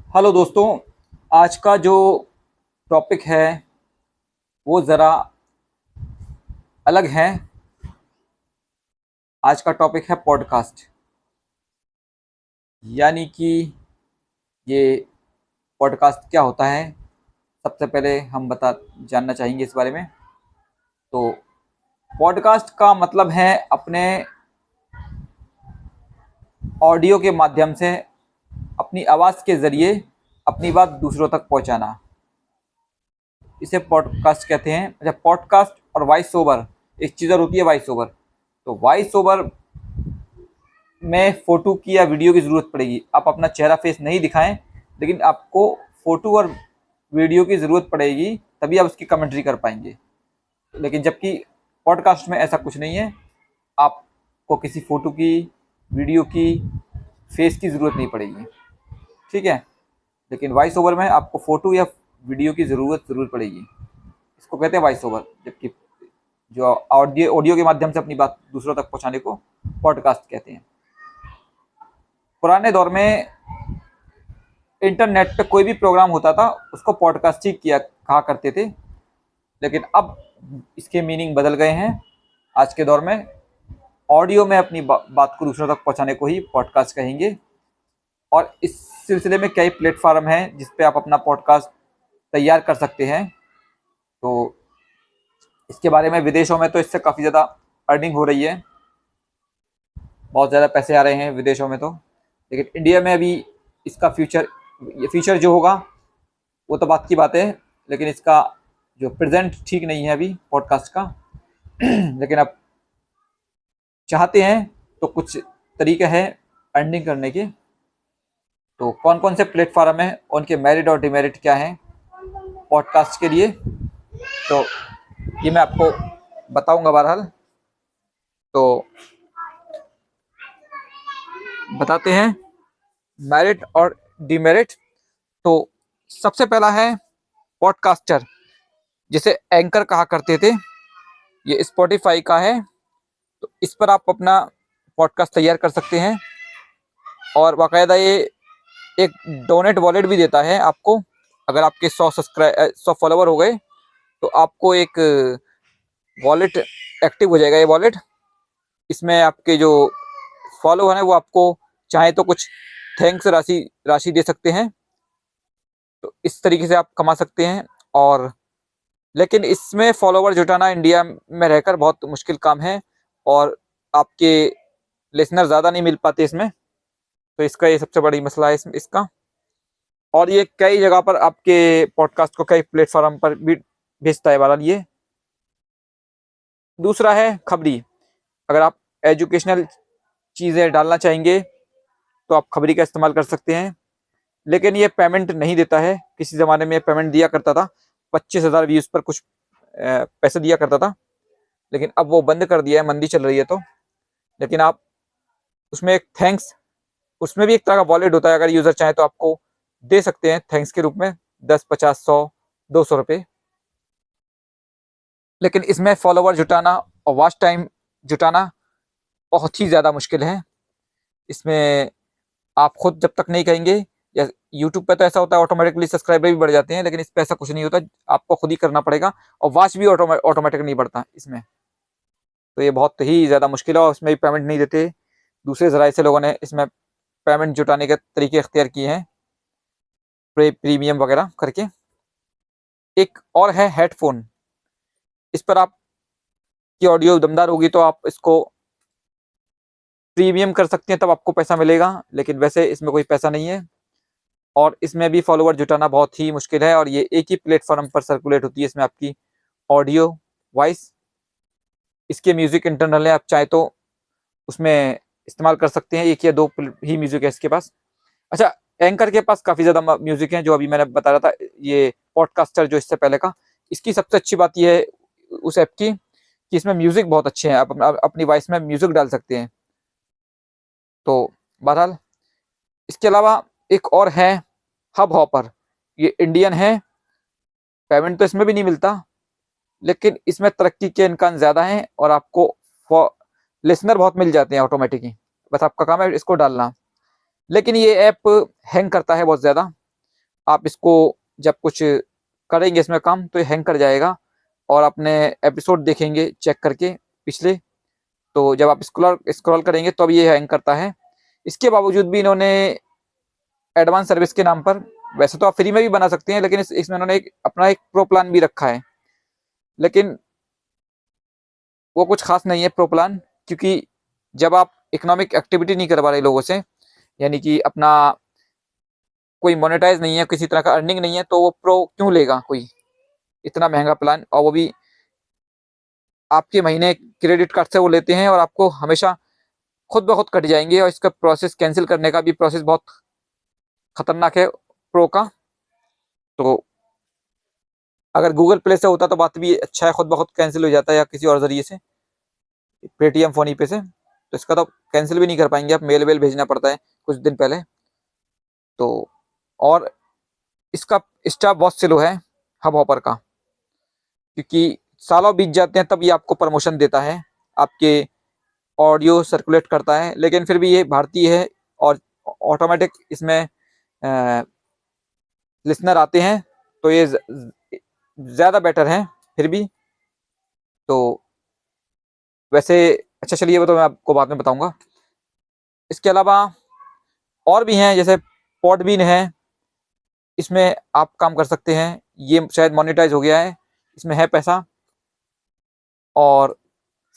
Hello दोस्तों। आज का जो टॉपिक है वो ज़रा अलग है। आज का टॉपिक है पॉडकास्ट, यानी कि ये पॉडकास्ट क्या होता है। सबसे पहले हम बता जानना चाहेंगे इस बारे में। तो पॉडकास्ट का मतलब है अपने ऑडियो के माध्यम से अपनी आवाज़ के ज़रिए अपनी बात दूसरों तक पहुंचाना, इसे पॉडकास्ट कहते हैं। अच्छा, पॉडकास्ट और वॉइस ओवर एक चीज़ और होती है। वॉइस ओवर, तो वॉइस ओवर में फ़ोटो की या वीडियो की ज़रूरत पड़ेगी। आप अपना चेहरा फेस नहीं दिखाएं, लेकिन आपको फ़ोटो और वीडियो की ज़रूरत पड़ेगी, तभी आप उसकी कमेंट्री कर पाएंगे। लेकिन जबकि पॉडकास्ट में ऐसा कुछ नहीं है। आपको किसी फ़ोटो की, वीडियो की, फेस की ज़रूरत नहीं पड़ेगी, ठीक है। लेकिन वॉइस ओवर में आपको फ़ोटो या वीडियो की ज़रूर पड़ेगी। इसको कहते हैं वॉइस ओवर। जबकि जो ऑडियो ऑडियो के माध्यम से अपनी बात दूसरों तक पहुंचाने को पॉडकास्ट कहते हैं। पुराने दौर में इंटरनेट पे कोई भी प्रोग्राम होता था उसको पॉडकास्ट ही किया कहा करते थे। लेकिन अब इसके मीनिंग बदल गए हैं। आज के दौर में ऑडियो में अपनी बात को दूसरों तक पहुंचाने को ही पॉडकास्ट कहेंगे। और इस सिलसिले में कई प्लेटफार्म हैं जिस पे आप अपना पॉडकास्ट तैयार कर सकते हैं। तो इसके बारे में विदेशों में तो इससे काफ़ी ज़्यादा अर्निंग हो रही है, बहुत ज़्यादा पैसे आ रहे हैं विदेशों में तो। लेकिन इंडिया में अभी इसका फ्यूचर जो होगा वो तो बात की बात है, लेकिन इसका जो प्रेजेंट ठीक नहीं है अभी पॉडकास्ट का। लेकिन अब चाहते हैं तो कुछ तरीके हैं अर्निंग करने के। तो कौन कौन से प्लेटफॉर्म हैं, उनके मेरिट और डिमेरिट क्या हैं पॉडकास्ट के लिए, तो ये मैं आपको बताऊंगा। बहरहाल तो बताते हैं मेरिट और डिमेरिट। तो सबसे पहला है पॉडकास्टर, जिसे एंकर कहा करते थे। ये स्पॉटिफाई का है। तो इस पर आप अपना पॉडकास्ट तैयार कर सकते हैं, और बाकायदा ये एक डोनेट वॉलेट भी देता है आपको। अगर आपके 100 फॉलोवर हो गए तो आपको एक वॉलेट एक्टिव हो जाएगा। ये वॉलेट, इसमें आपके जो फॉलोवर हैं वो आपको चाहे तो कुछ थैंक्स राशि राशि दे सकते हैं। तो इस तरीके से आप कमा सकते हैं। और लेकिन इसमें फॉलोवर जुटाना इंडिया में रहकर बहुत मुश्किल काम है, और आपके लिसनर ज़्यादा नहीं मिल पाते इसमें। तो इसका ये सबसे बड़ी मसला है इसका। और ये कई जगह पर आपके पॉडकास्ट को कई प्लेटफॉर्म पर भी भेजता है बहरहाल ये। दूसरा है खबरी। अगर आप एजुकेशनल चीज़ें डालना चाहेंगे तो आप खबरी का इस्तेमाल कर सकते हैं। लेकिन ये पेमेंट नहीं देता है। किसी ज़माने में पेमेंट दिया करता था, 25,000 व्यूज़ पर कुछ पैसे दिया करता था, लेकिन अब वो बंद कर दिया है, मंदी चल रही है तो। लेकिन आप उसमें एक थैंक्स, उसमें भी एक तरह का वॉलेट होता है। अगर यूज़र चाहे तो आपको दे सकते हैं थैंक्स के रूप में 10, 50, 100, 200 रुपये। लेकिन इसमें फॉलोवर जुटाना और वॉच टाइम जुटाना बहुत ही ज़्यादा मुश्किल है। इसमें आप खुद जब तक नहीं कहेंगे, या यूट्यूब पे तो ऐसा होता है ऑटोमेटिकली सब्सक्राइबर भी बढ़ जाते हैं, लेकिन इस पे ऐसा कुछ नहीं होता। आपको खुद ही करना पड़ेगा, और वॉच भी ऑटोमेटिक नहीं बढ़ता इसमें। तो ये बहुत ही ज़्यादा मुश्किल है, और उसमें भी पेमेंट नहीं देते। दूसरे ज़राए से लोगों ने इसमें पेमेंट जुटाने के तरीके इख्तियार किए हैं, प्रीमियम वगैरह करके। एक और है हेडफोन। इस पर आपकी ऑडियो दमदार होगी तो आप इसको प्रीमियम कर सकते हैं, तब आपको पैसा मिलेगा। लेकिन वैसे इसमें कोई पैसा नहीं है, और इसमें भी फॉलोवर जुटाना बहुत ही मुश्किल है। और ये एक ही प्लेटफॉर्म पर सर्कुलेट होती है। इसमें आपकी ऑडियो, वॉइस, इसके म्यूजिक इंटरनल है, आप चाहे तो उसमें इस्तेमाल कर सकते हैं। एक या दो ही म्यूजिक है इसके पास। अच्छा, एंकर के पास काफ़ी ज़्यादा म्यूजिक है, जो अभी मैंने बता रहा था। ये पॉडकास्टर जो इससे पहले का, इसकी सबसे अच्छी बात यह है उस ऐप की कि इसमें म्यूजिक बहुत अच्छे हैं। आप अपनी वॉइस में म्यूजिक डाल सकते हैं। तो बहरहाल इसके अलावा एक और है हब हॉपर। ये इंडियन है। पेमेंट तो इसमें भी नहीं मिलता, लेकिन इसमें तरक्की के इम्कान ज़्यादा हैं, और आपको लिसनर बहुत मिल जाते हैं ऑटोमेटिकली। बस आपका काम है इसको डालना। लेकिन ये ऐप हैंग करता है बहुत ज़्यादा। आप इसको जब कुछ करेंगे इसमें काम तो ये हैंग कर जाएगा, और अपने एपिसोड देखेंगे चेक करके पिछले, तो जब आप स्क्रॉल स्क्रॉल करेंगे तो अब ये हैंग करता है। इसके बावजूद भी इन्होंने एडवांस सर्विस के नाम पर, वैसे तो आप फ्री में भी बना सकते हैं, लेकिन इसमें इन्होंने अपना एक प्रो प्लान भी रखा है, लेकिन वो कुछ खास नहीं है प्रो प्लान, क्योंकि जब आप इकोनॉमिक एक्टिविटी नहीं करवा रहे लोगों से, यानी कि अपना कोई मोनेटाइज नहीं है, किसी तरह का अर्निंग नहीं है, तो वो प्रो क्यों लेगा कोई इतना महंगा प्लान, और वो भी आपके महीने क्रेडिट कार्ड से वो लेते हैं, और आपको हमेशा खुद ब खुद कट जाएंगे, और इसका प्रोसेस कैंसिल करने का भी प्रोसेस बहुत खतरनाक है प्रो का। तो अगर गूगल प्ले से होता तो बात भी अच्छा है, खुद ब खुद कैंसिल हो जाता है, या किसी और जरिए से, पेटीएम फोन पे से, तो इसका तो कैंसिल भी नहीं कर पाएंगे आप, मेल वेल भेजना पड़ता है कुछ दिन पहले। तो और इसका स्टाफ बहुत स्लो है हब हॉपर का, क्योंकि सालों बीत जाते हैं तब ये आपको प्रमोशन देता है, आपके ऑडियो सर्कुलेट करता है, लेकिन फिर भी ये भारतीय है, और ऑटोमेटिक इसमें लिसनर आते हैं, तो ये ज़्यादा बेटर है फिर भी। तो वैसे अच्छा चलिए, वो तो मैं आपको बाद में बताऊंगा। इसके अलावा और भी हैं, जैसे पॉडबीन है, इसमें आप काम कर सकते हैं, ये शायद मोनेटाइज हो गया है, इसमें है पैसा। और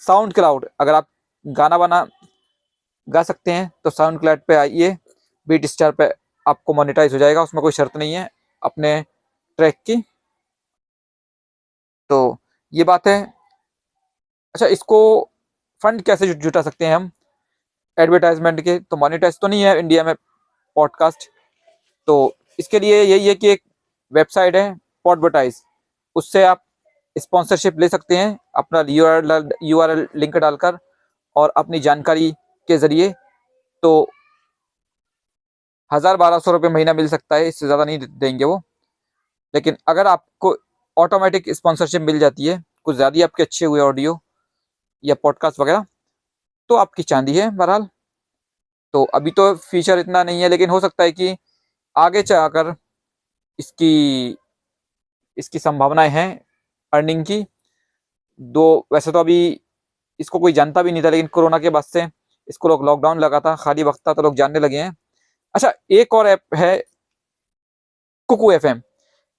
साउंड क्लाउड, अगर आप गाना वाना गा सकते हैं तो साउंड क्लाउड पे आइए, बीट स्टार पे आपको मोनेटाइज हो जाएगा, उसमें कोई शर्त नहीं है अपने ट्रैक की। तो ये बात है। अच्छा, इसको फंड कैसे जुटा सकते हैं हम एडवर्टाइजमेंट के? तो मोनेटाइज तो नहीं है इंडिया में पॉडकास्ट, तो इसके लिए यही है कि एक वेबसाइट है पॉडवर्टाइज, उससे आप स्पॉन्सरशिप ले सकते हैं अपना यूआरएल लिंक डालकर और अपनी जानकारी के जरिए। तो 1000-1200 रुपये महीना मिल सकता है, इससे ज़्यादा नहीं देंगे वो। लेकिन अगर आपको ऑटोमेटिक स्पॉन्सरशिप मिल जाती है, कुछ ज़्यादा ही आपके अच्छे हुए ऑडियो या पॉडकास्ट वगैरह, तो आपकी चांदी है बहरहाल। तो अभी तो फीचर इतना नहीं है, लेकिन हो सकता है कि आगे चलकर इसकी इसकी संभावनाएं हैं अर्निंग की। दो वैसे तो अभी इसको कोई जानता भी नहीं था, लेकिन कोरोना के बाद से इसको लोग, लॉकडाउन लगा था, खाली वक्त था, तो लोग जानने लगे हैं। अच्छा, एक और ऐप है कुकू एफएम,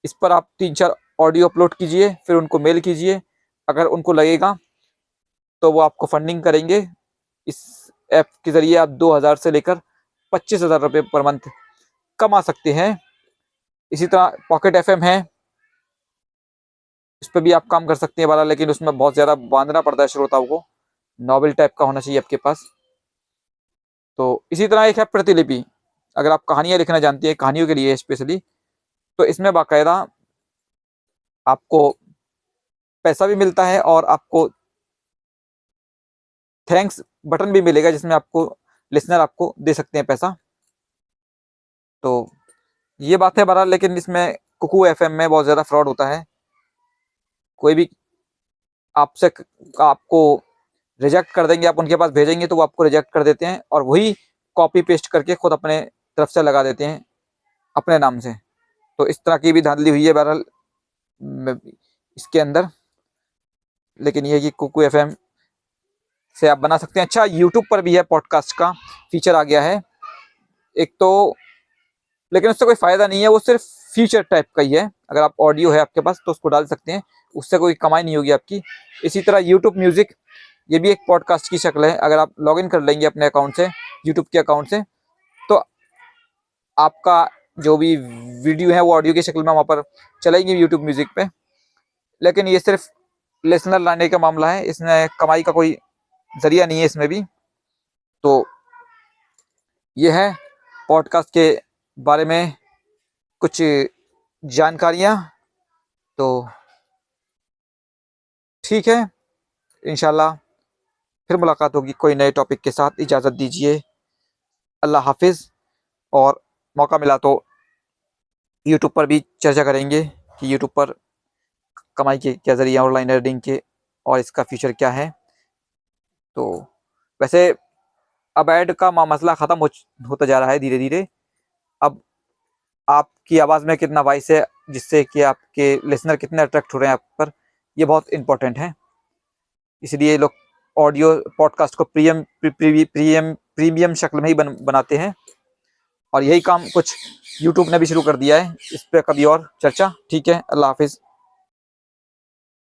इस पर आप 3-4 ऑडियो अपलोड कीजिए, फिर उनको मेल कीजिए, अगर उनको लगेगा तो वो आपको फंडिंग करेंगे। इस ऐप के जरिए आप 2000 से लेकर 25,000 रुपये पर मंथ कमा सकते हैं। इसी तरह पॉकेट एफएम है, इस पर भी आप काम कर सकते हैं वाला, लेकिन उसमें बहुत ज़्यादा बांधना पड़ता है श्रोताओं को, नॉवल टाइप का होना चाहिए आपके पास। तो इसी तरह एक है प्रतिलिपि, अगर आप कहानियाँ लिखना जानती हैं, कहानियों के लिए स्पेशली, तो इसमें बाकायदा आपको पैसा भी मिलता है, और आपको थैंक्स बटन भी मिलेगा, जिसमें आपको लिसनर आपको दे सकते हैं पैसा। तो ये बात है बहरहाल, लेकिन इसमें कुकू एफएम में बहुत ज़्यादा फ्रॉड होता है। कोई भी आपसे आपको रिजेक्ट कर देंगे, आप उनके पास भेजेंगे तो वो आपको रिजेक्ट कर देते हैं, और वही कॉपी पेस्ट करके खुद अपने तरफ से लगा देते हैं अपने नाम से। तो इस तरह की भी धांधली हुई है बहरहाल इसके अंदर। लेकिन ये कि कुकू एफएम से आप बना सकते हैं। अच्छा, यूट्यूब पर भी है पॉडकास्ट का फीचर आ गया है एक तो, लेकिन उससे कोई फायदा नहीं है, वो सिर्फ फीचर टाइप का ही है। अगर आप ऑडियो है आपके पास तो उसको डाल सकते हैं, उससे कोई कमाई नहीं होगी आपकी। इसी तरह यूट्यूब म्यूजिक, ये भी एक पॉडकास्ट की शक्ल है। अगर आप लॉगिन कर लेंगे अपने अकाउंट से, यूट्यूब के अकाउंट से, तो आपका जो भी वीडियो है वो ऑडियो की शक्ल में वहाँ पर चलेगी यूट्यूब म्यूजिक पे। लेकिन ये सिर्फ लिसनर लाने का मामला है, इसमें कमाई का कोई जरिया नहीं है इसमें भी। तो ये है पॉडकास्ट के बारे में कुछ जानकारियाँ। तो ठीक है, इंशाल्लाह फिर मुलाकात होगी कोई नए टॉपिक के साथ। इजाज़त दीजिए, अल्लाह हाफिज़। और मौका मिला तो यूट्यूब पर भी चर्चा करेंगे कि यूट्यूब पर कमाई के क्या ज़रिए, ऑनलाइन अर्निंग के, और इसका फ्यूचर क्या है। तो वैसे अब ऐड का मसला ख़त्म होता जा रहा है धीरे धीरे। अब आपकी आवाज़ में कितना वॉइस है, जिससे कि आपके लिसनर कितने अट्रैक्ट हो रहे हैं आप पर, ये बहुत इंपॉर्टेंट है। इसलिए लोग ऑडियो पॉडकास्ट को प्रीमियम शक्ल में ही बनाते हैं, और यही काम कुछ यूट्यूब ने भी शुरू कर दिया है। इस पर कभी और चर्चा। ठीक है, अल्लाह हाफिज़।